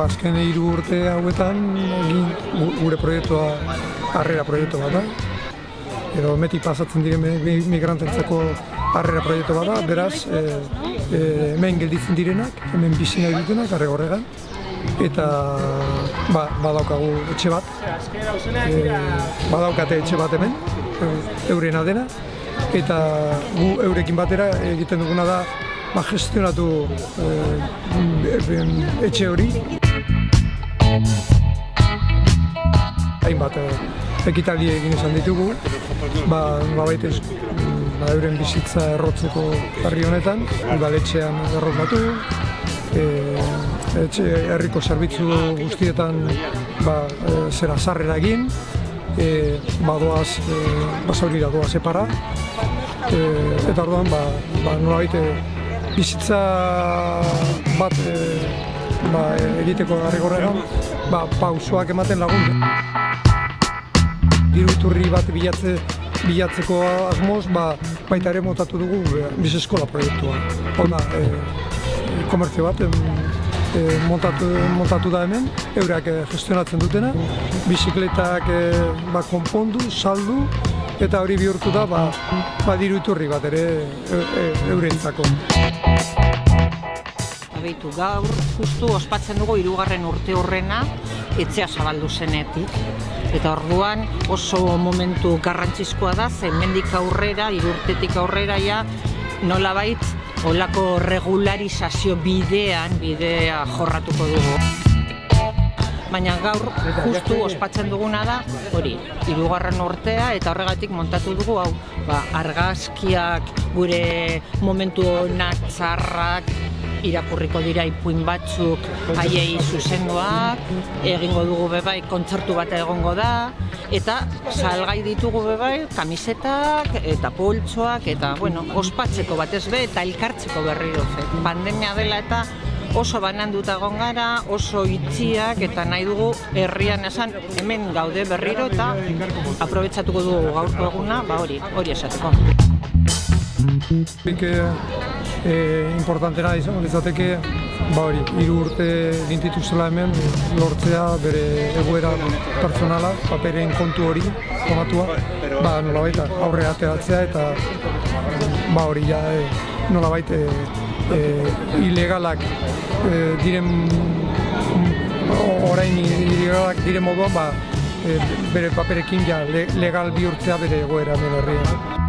Azken 3 urte hauetan egin gure proiektua, harrera proiektu bat da. Edo metik pasatzen diren migrantentzako harrera proiektu bat da, beraz hemen gelditzen direnak, hemen bizi nahi dutenak, Arrigorriagan. Eta badaukagu etxe bat, badaukate etxe bat hemen, eurena dena. Eta gu eurekin batera egiten duguna da gestionatu etxe hori. Hainbat ekitaldi egin izan ditugu, euren bizitza errotzeko herri honetan, udaletxean errotatu, herriko zerbitzu guztietan sarrera egin, basaurira doaz epara, eta orduan nolabait bizitza bat egiteko Arrigorriagan pausoak ematen lagun. Diru iturri bat bilatzeko asmoz, baita ere montatu dugu bizeskola proiektua. Komertzio bat montatu da hemen, eurak gestionatzen dutena, bizikletak konpondu, saldu, eta hori bihurtu da diru iturri bat ere eurentzako. Beitu, gaur justu ospatzen dugu 3. urte horrena etxea zabaldu zenetik. Eta orduan oso momentu garrantzizkoa da, ze hemendik aurrera, 3 urtetik aurrera nolabait olako regularizazio bidea jorratuko dugu. Baina gaur justu ospatzen duguna da hori, 3. urtea eta horregatik montatu dugu argazkiak, gure momentu onak, txarrak, irakurriko dira ipuin batzuk haiei zuzenduak, egingo dugu bebai kontzertu bat egongo da, eta salgai ditugu bebai kamisetak eta poltsoak, eta ospatzeko batez be eta elkartzeko berriro. Pandemia dela eta oso bananduta egon gara, oso itxiak, eta nahi dugu herrian esan hemen gaude berriro eta aprobetxatuko dugu gaurko eguna, hori esateko. Importantena izango litzateke 3 urte gintituzela hemen lortzea bere egoera pertsonala, paperen kontu hori tomatua, nolabait aurrera ateratzea eta hori nolabait ilegalak diren orain ilegalak diren moduan bere paperekin legal bihurtzea bere egoera hemen herrian.